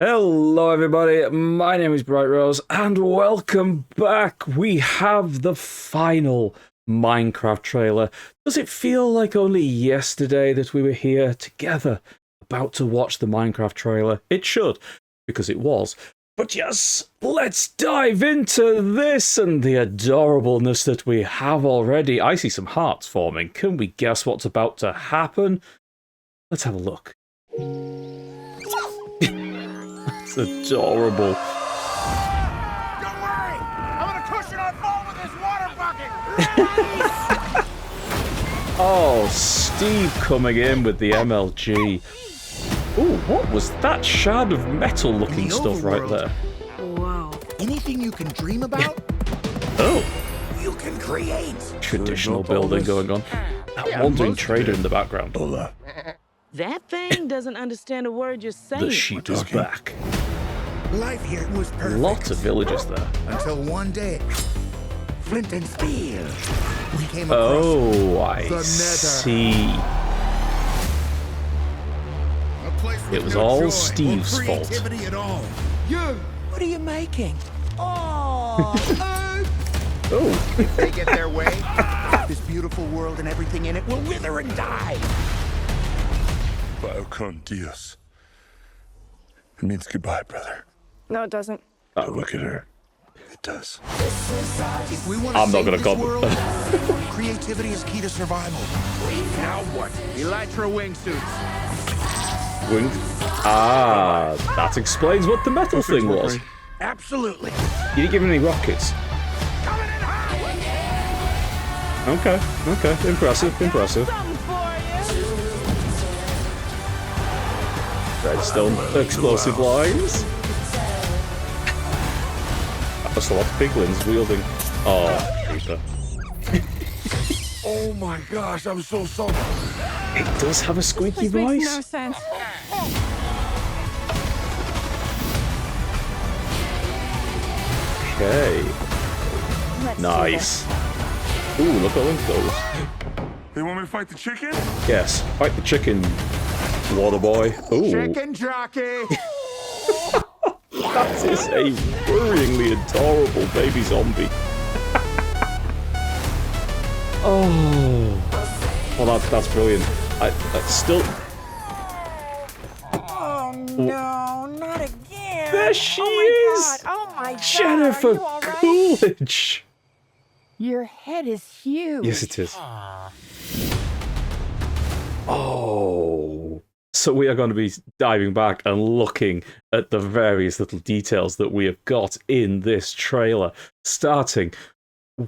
Hello, everybody. My name is Bright Rose, and welcome back. We have the final Minecraft trailer. Does it feel like only yesterday that we were here together, about to watch the Minecraft trailer? It should, because it was. But yes, let's dive into this and the adorableness that we have already. I see some hearts forming. Can we guess what's about to happen? Let's have a look. It's adorable. Don't worry! I'm gonna cushion our fall with this water bucket! Oh, Steve coming in with the MLG. Ooh, what was that shard of metal looking stuff right there? Wow. Anything you can dream about, Oh, you can create! traditional building going on. That wandering trader in the background. That thing doesn't understand a word you're saying. The sheep is back. Life here was perfect. Lots of villages there. Until one day, Flint and Steel. We came across Oh, I the Nether. see. A place with It was no all joy or Steve's fault. creativity at all. You, what are you making? Oh, Oh, if they get their way, this beautiful world and everything in it will wither and die. Biocon Dios. It means goodbye, brother. No, it doesn't. Oh, look at her. It does. If we want I'm not save gonna this comment. world, creativity is key to survival. Now what? Elytra wingsuits. wing. Ah, that explains what the metal thing was. Absolutely. You didn't give him any rockets. Coming in hot. Okay, impressive. Something for Redstone explosive lines. That's a lot of piglins wielding. Oh, creeper. Oh my gosh, I'm so sorry. It does have a squeaky you. This makes no voice. sense. Okay, Let's do nice. Ooh, look at Link goes. They want me to fight the chicken? Yes, fight the chicken, water boy. Ooh, Chicken jockey. that is a worryingly adorable baby zombie. Oh, well that's brilliant. I still. Oh no, not again. There she oh is! my God. Oh my God. Jennifer Are you all right? Coolidge. Your head is huge. Yes, it is. Oh. So we are going to be diving back and looking at the various little details that we have got in this trailer, starting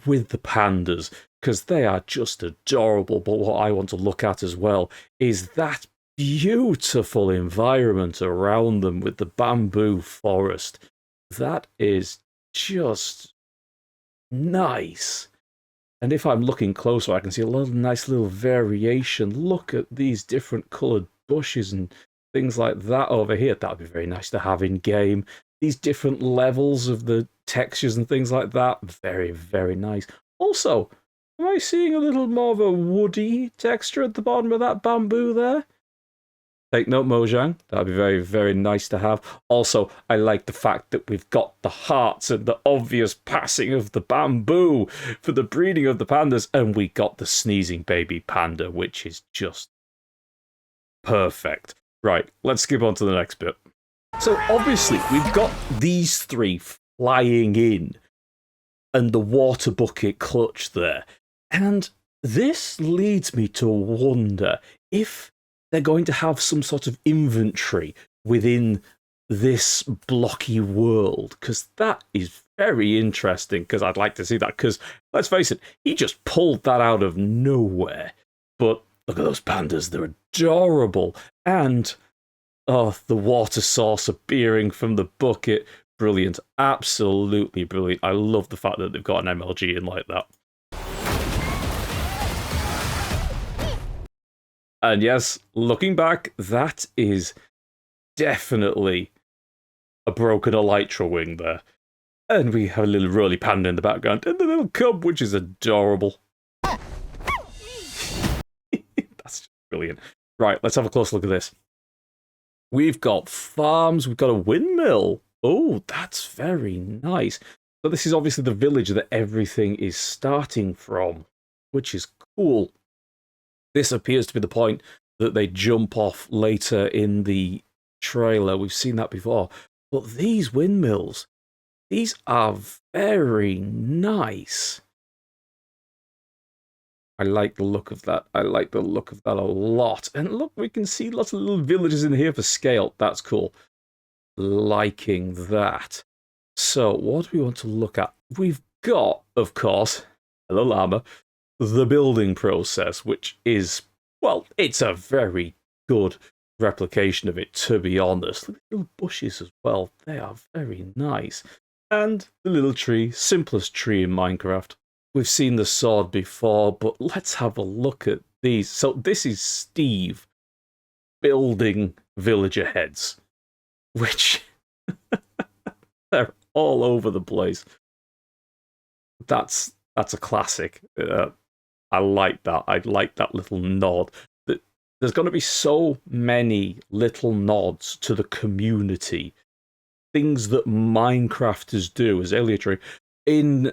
with the pandas, because they are just adorable. But what I want to look at as well is that beautiful environment around them with the bamboo forest. That is just nice. And if I'm looking closer, I can see a little nice little variation. Look at these different coloured bushes and things like that over here. That would be very nice to have in game. These different levels of the textures and things like that. Very, very nice. Also, am I seeing a little more of a woody texture at the bottom of that bamboo there? Take note, Mojang. That'd be very, very nice to have. Also, I like the fact that we've got the hearts and the obvious passing of the bamboo for the breeding of the pandas, and we got the sneezing baby panda, which is just perfect. Right, let's skip on to the next bit. So, obviously, we've got these three flying in, and the water bucket clutch there. And this leads me to wonder if they're going to have some sort of inventory within this blocky world, because that is very interesting, because I'd like to see that, because, let's face it, he just pulled that out of nowhere. But look at those pandas, they're adorable. And, oh, the water source appearing from the bucket, brilliant, absolutely brilliant. I love the fact that they've got an MLG in like that. And yes, looking back, that is definitely a broken Elytra wing there. And we have a little roly panda in the background, and the little cub, which is adorable. That's just brilliant. Right, let's have a close look at this. We've got farms, we've got a windmill. Oh, that's very nice. So this is obviously the village that everything is starting from, which is cool. This appears to be the point that they jump off later in the trailer. We've seen that before. But these windmills, these are very nice. I like the look of that. I like the look of that a lot. And look, we can see lots of little villages in here for scale. That's cool. Liking that. So, what do we want to look at? We've got, of course, hello llama, the building process, which is, well, it's a very good replication of it, to be honest. Look at the little bushes as well. They are very nice. And the little tree, simplest tree in Minecraft. We've seen the sword before, but let's have a look at these. So this is Steve building villager heads, which they're all over the place. That's a classic. I like that. I like that little nod. There's going to be so many little nods to the community, things that Minecrafters do as Elytra in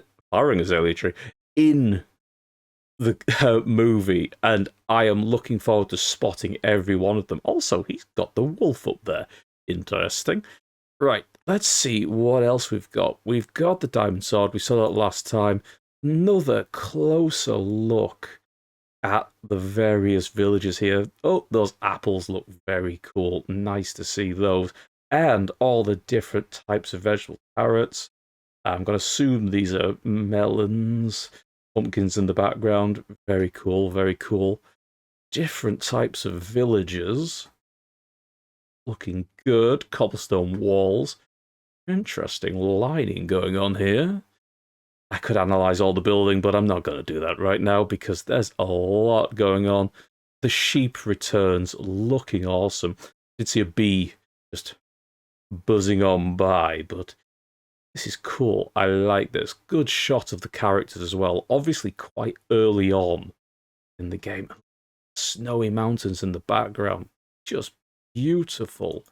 the movie, and I am looking forward to spotting every one of them. Also, he's got the wolf up there. Interesting. Right, let's see what else we've got. We've got the diamond sword. We saw that last time. Another closer look at the various villages here. Oh, those apples look very cool. Nice to see those. And all the different types of vegetable. Carrots. I'm going to assume these are melons. Pumpkins in the background. Very cool, very cool. Different types of villages. Looking good. Cobblestone walls. Interesting lining going on here. I could analyze all the building, but I'm not going to do that right now because there's a lot going on. The sheep returns looking awesome. I did see a bee just buzzing on by, but this is cool. I like this. Good shot of the characters as well. Obviously quite early on in the game. Snowy mountains in the background. Just beautiful.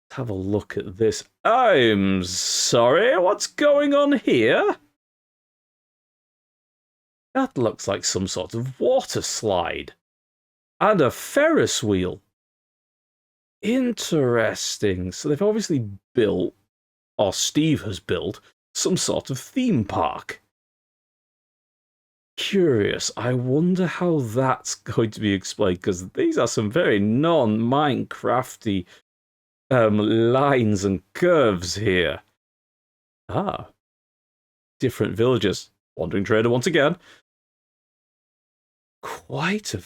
Let's have a look at this. I'm sorry, what's going on here? That looks like some sort of water slide. And a Ferris wheel. Interesting. So they've obviously built, or Steve has built, some sort of theme park. Curious. I wonder how that's going to be explained, because these are some very non-Minecrafty lines and curves here. Ah. Different villages. Wandering Trader once again. Quite a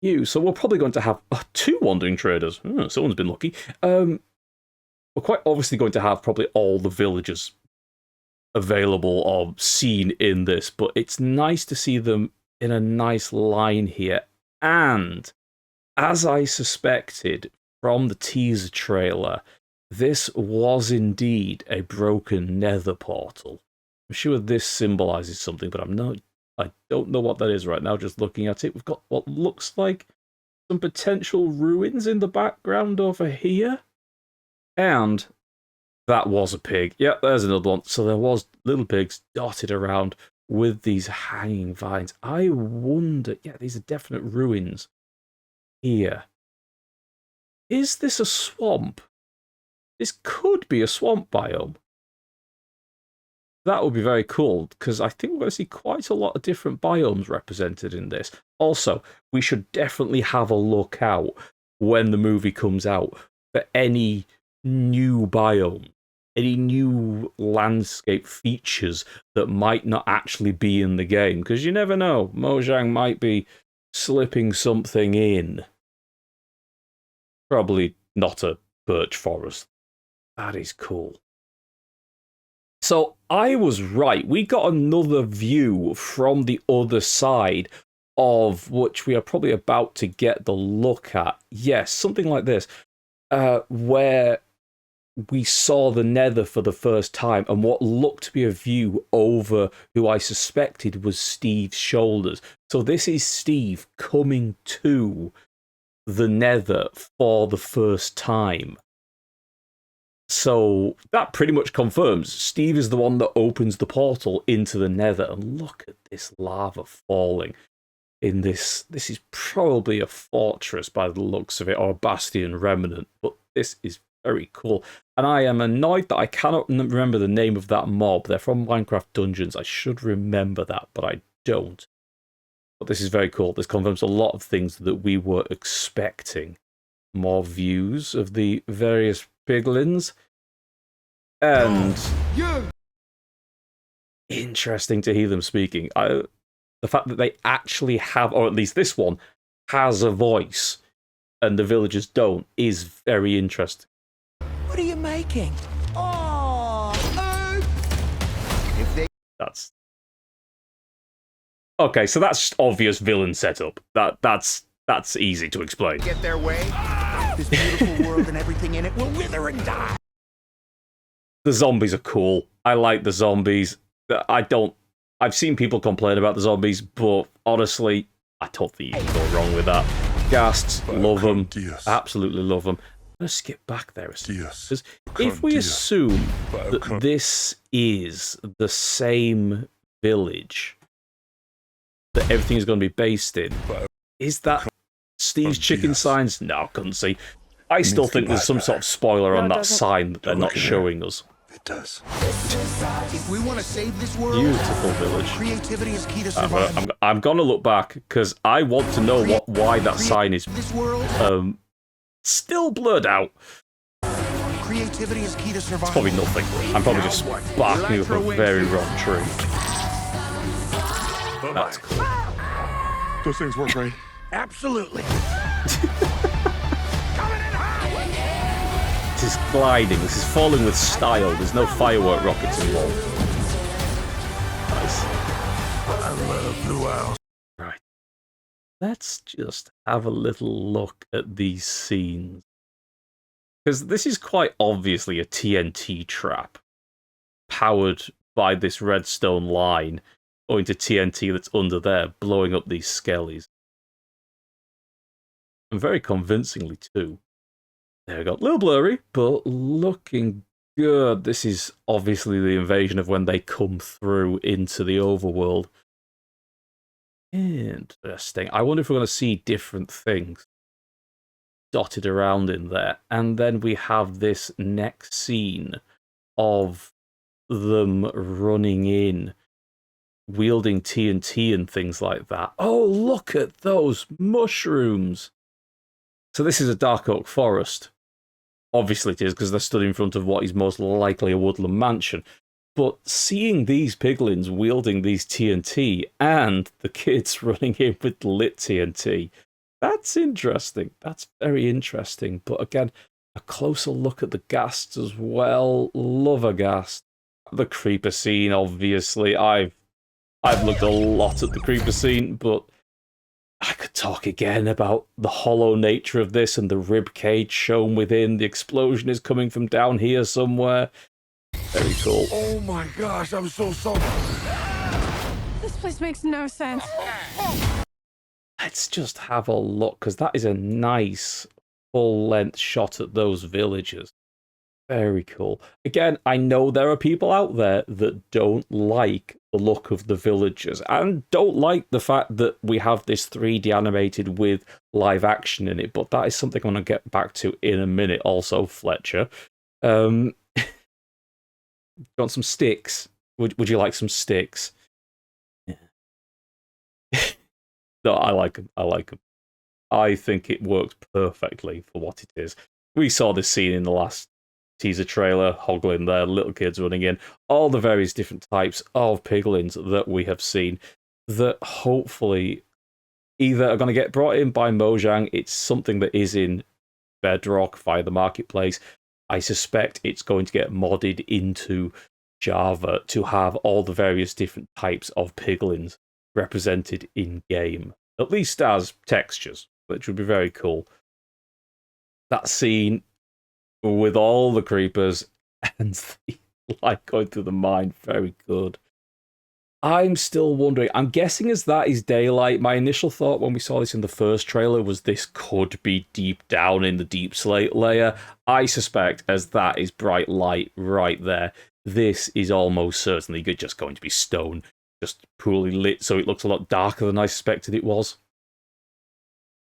few. So we're probably going to have 2 Wandering Traders. Someone's been lucky. We're quite obviously going to have probably all the villagers available or seen in this, but it's nice to see them in a nice line here. And as I suspected from the teaser trailer, this was indeed a broken nether portal. I'm sure this symbolizes something, but I don't know what that is right now, just looking at it. We've got what looks like some potential ruins in the background over here. And that was a pig. Yep, there's another one. So there was little pigs dotted around with these hanging vines. I wonder, yeah, these are definite ruins here. Is this a swamp? This could be a swamp biome. That would be very cool, because I think we're going to see quite a lot of different biomes represented in this. Also, we should definitely have a look out when the movie comes out for any new biome, any new landscape features that might not actually be in the game, because you never know. Mojang might be slipping something in. Probably not a birch forest. That is cool. So I was right. We got another view from the other side of which we are probably about to get the look at. Yes, something like this, where we saw the Nether for the first time and what looked to be a view over who I suspected was Steve's shoulders. So this is Steve coming to the Nether for the first time. So that pretty much confirms Steve is the one that opens the portal into the Nether. And look at this lava falling in this. This is probably a fortress by the looks of it, or a bastion remnant, but this is very cool. And I am annoyed that I cannot remember the name of that mob. They're from Minecraft Dungeons. I should remember that, but I don't. But this is very cool. This confirms a lot of things that we were expecting. More views of the various piglins. And interesting to hear them speaking. The fact that they actually have, or at least this one, has a voice and the villagers don't, is very interesting. What are you making? Oh, That's okay. So that's just obvious villain setup. That's easy to explain. get their way. This beautiful world and everything in it will wither and die. The zombies are cool. I like the zombies. I've seen people complain about the zombies, but honestly, I don't think you can go wrong with that. Ghasts, love them. Absolutely love them. I'm going to skip back there a second. Because if we assume that this is the same village that everything is going to be based in, is that Steve's Chicken Signs? No, I couldn't see. I still think there's some sort of spoiler on that sign that they're not showing us. It does. If we want to save this world, Beautiful village. creativity is key to survival. I'm going to look back because I want to know why that sign is This world, still blurred out. creativity is key to survival. It's probably nothing. I'm probably just barking up a very wrong tree. That's cool. Those things work, right? Absolutely. This is gliding. This is falling with style. There's no firework rockets involved. Nice. I love Blue Owls. Right. Let's just have a little look at these scenes. Because this is quite obviously a TNT trap. Powered by this redstone line going to TNT that's under there, blowing up these skellies. And very convincingly too. There we go. A little blurry, but looking good. This is obviously the invasion of when they come through into the overworld. Interesting. I wonder if we're going to see different things dotted around in there. And then we have this next scene of them running in, wielding TNT and things like that. Oh, look at those mushrooms. So this is a dark oak forest. Obviously it is, because they're stood in front of what is most likely a woodland mansion. But seeing these piglins wielding these TNT and the kids running in with lit TNT, that's interesting. That's very interesting. But again, a closer look at the ghasts as well. Love a ghast. The creeper scene, obviously. I've looked a lot at the creeper scene, but I could talk again about the hollow nature of this and the rib cage shown within. The explosion is coming from down here somewhere. Very cool. Oh my gosh, I'm so sorry. This place makes no sense. Let's just have a look, because that is a nice full-length shot at those villagers. Very cool. Again, I know there are people out there that don't like the look of the villagers and don't like the fact that we have this 3D animated with live action in it, but that is something I'm going to get back to in a minute. Also, Fletcher. You want some sticks? Would you like some sticks? Yeah. No, I like them. I like them. I think it works perfectly for what it is. We saw this scene in the last teaser trailer, Hoglin there, little kids running in, all the various different types of piglins that we have seen that hopefully either are going to get brought in by Mojang. It's something that is in Bedrock via the marketplace. I suspect it's going to get modded into Java to have all the various different types of piglins represented in game, at least as textures, which would be very cool. That scene with all the creepers and the light going through the mine, very good. I'm still wondering. I'm guessing as that is daylight. My initial thought when we saw this in the first trailer was this could be deep down in the deep slate layer. I suspect as that is bright light right there, this is almost certainly just going to be stone, just poorly lit, so it looks a lot darker than I suspected it was.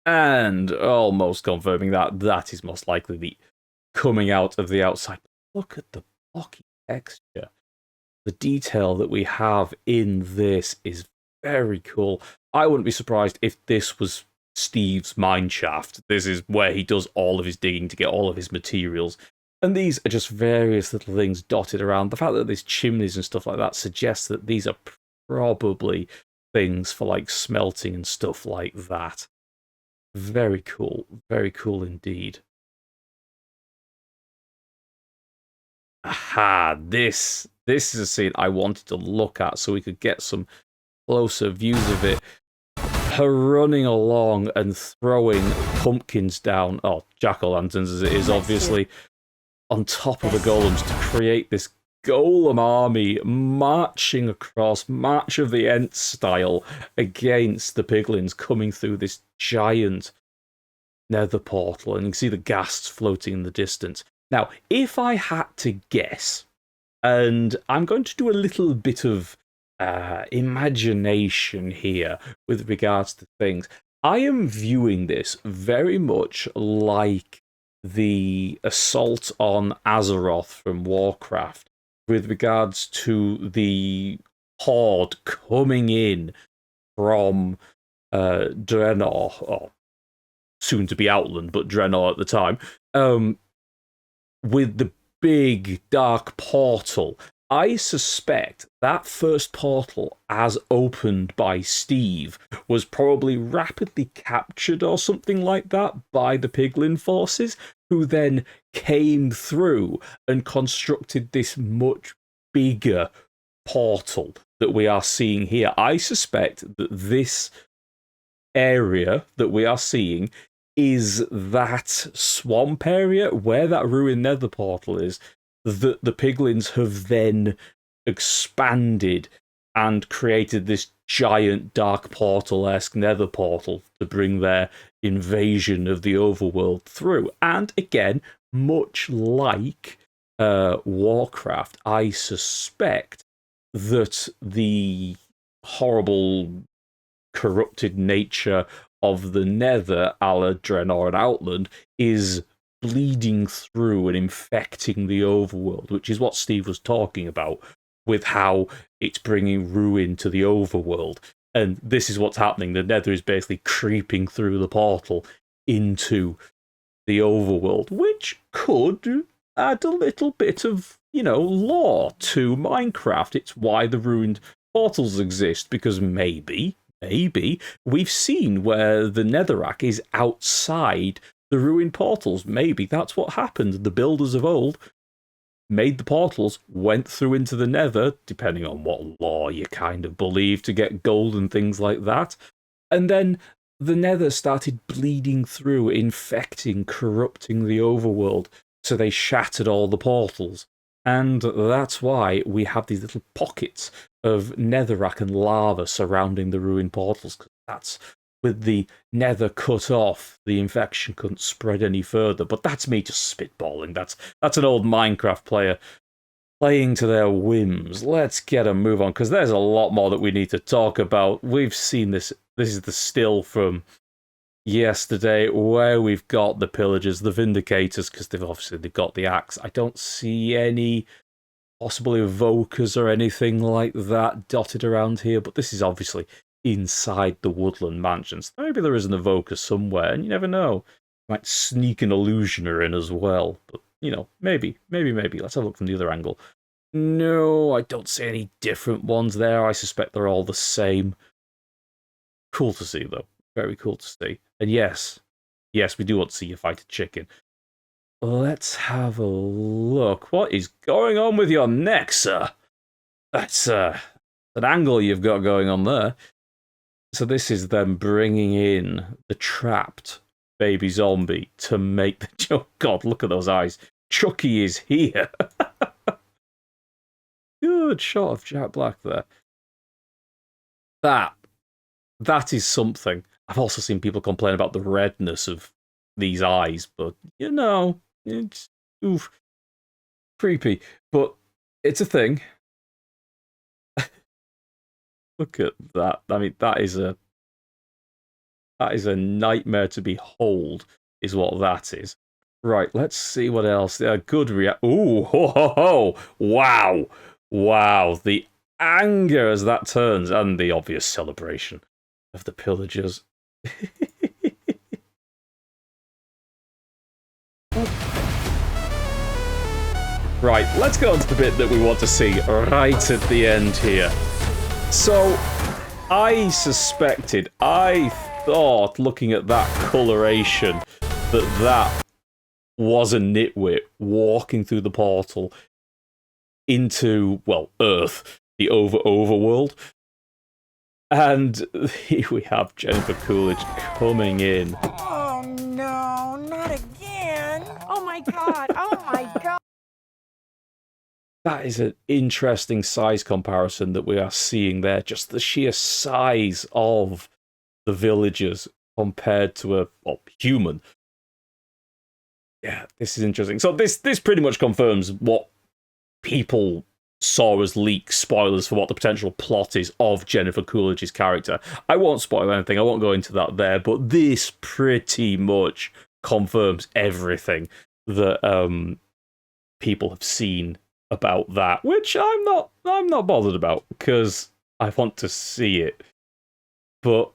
And almost confirming that that is most likely the coming out of the outside. Look at the blocky texture. The detail that we have in this is very cool. I wouldn't be surprised if this was Steve's mine shaft. This is where he does all of his digging to get all of his materials. And these are just various little things dotted around. The fact that there's chimneys and stuff like that suggests that these are probably things for like smelting and stuff like that. Very cool indeed. Aha, this is a scene I wanted to look at so we could get some closer views of it. Her running along and throwing pumpkins down, jack-o'-lanterns as it is, obviously, on top of the golems to create this golem army marching across, March of the Ents style, against the piglins coming through this giant nether portal. And you can see the ghasts floating in the distance. Now, if I had to guess, and I'm going to do a little bit of imagination here with regards to things, I am viewing this very much like the assault on Azeroth from Warcraft with regards to the horde coming in from Draenor, or soon to be Outland, but Draenor at the time, with the big dark portal. I suspect that first portal, as opened by Steve, was probably rapidly captured or something like that by the Piglin forces, who then came through and constructed this much bigger portal that we are seeing here. I suspect that this area that we are seeing is that swamp area where that ruined nether portal is, that the piglins have then expanded and created this giant dark portal-esque nether portal to bring their invasion of the overworld through. And again, much like Warcraft, I suspect that the horrible, corrupted nature of the nether, a la Draenor and Outland, is bleeding through and infecting the overworld, which is what Steve was talking about with how it's bringing ruin to the overworld. And this is what's happening. The nether is basically creeping through the portal into the overworld, which could add a little bit of, lore to Minecraft. It's why the ruined portals exist, because maybe we've seen where the netherrack is outside the ruined portals. Maybe that's what happened. The builders of old made the portals, went through into the nether, depending on what lore you kind of believe, to get gold and things like that. And then the nether started bleeding through, infecting, corrupting the overworld. So they shattered all the portals. And that's why we have these little pockets of netherrack and lava surrounding the ruined portals. Because that's, with the nether cut off, the infection couldn't spread any further. But that's me just spitballing. That's an old Minecraft player playing to their whims. Let's get a move on, because there's a lot more that we need to talk about. We've seen this. This is the still from yesterday, where we've got the pillagers, the vindicators, because they've got the axe. I don't see any possible evokers or anything like that dotted around here, but this is obviously inside the woodland mansions. Maybe there is an evoker somewhere, and you never know. Might sneak an illusioner in as well, but maybe. Let's have a look from the other angle. No, I don't see any different ones there. I suspect they're all the same. Cool to see, though. Very cool to see. And yes, we do want to see you fight a chicken. Let's have a look. What is going on with your neck, sir? That's an angle you've got going on there. So this is them bringing in the trapped baby zombie to make the... Oh, God, look at those eyes. Chucky is here. Good shot of Jack Black there. that is something. I've also seen people complain about the redness of these eyes, but it's creepy. But it's a thing. Look at that. I mean, that is a nightmare to behold, is what that is. Right, let's see what else. Good Ooh, ho, ho, ho. Wow. Wow. The anger as that turns, and the obvious celebration of the pillagers. Right, let's go on to the bit that we want to see right at the end here. So, I thought, looking at that coloration, that was a nitwit walking through the portal into, well, Earth, the overworld. And here we have Jennifer Coolidge coming in. Oh no, not again. Oh my god, oh my god. That is an interesting size comparison that we are seeing there. Just the sheer size of the villagers compared to a human. Yeah, this is interesting. So this pretty much confirms what people saw as leaks, spoilers for what the potential plot is of Jennifer Coolidge's character. I won't spoil anything, I won't go into that there, but this pretty much confirms everything that people have seen about that, which I'm not bothered about, because I want to see it. But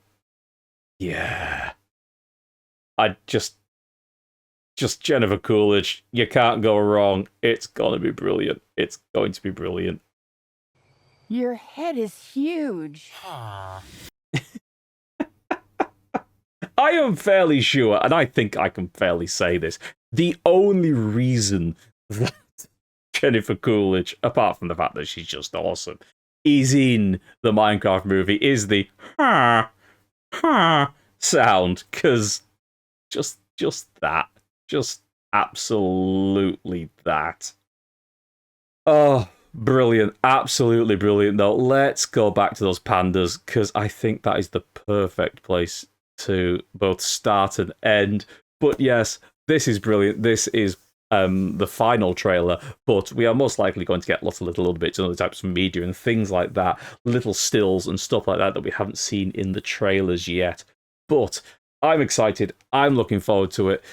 yeah, I just Jennifer Coolidge, you can't go wrong. It's gonna be brilliant. It's going to be brilliant. Your head is huge. I am fairly sure, and I think I can fairly say this, the only reason that Jennifer Coolidge, apart from the fact that she's just awesome, is in the Minecraft movie is the ha ha sound, because just that. Just absolutely that. Oh, brilliant. Absolutely brilliant, though. Let's go back to those pandas, because I think that is the perfect place to both start and end. But yes, this is brilliant. This is the final trailer, but we are most likely going to get lots of little bits and other types of media and things like that, little stills and stuff like that we haven't seen in the trailers yet. But I'm excited. I'm looking forward to it.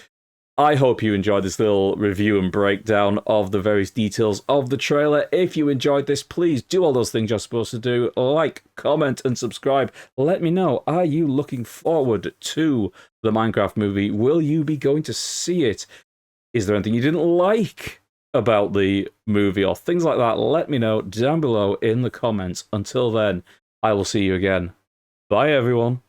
I hope you enjoyed this little review and breakdown of the various details of the trailer. If you enjoyed this, please do all those things you're supposed to do. Like, comment, and subscribe. Let me know, are you looking forward to the Minecraft movie? Will you be going to see it? Is there anything you didn't like about the movie or things like that? Let me know down below in the comments. Until then, I will see you again. Bye, everyone.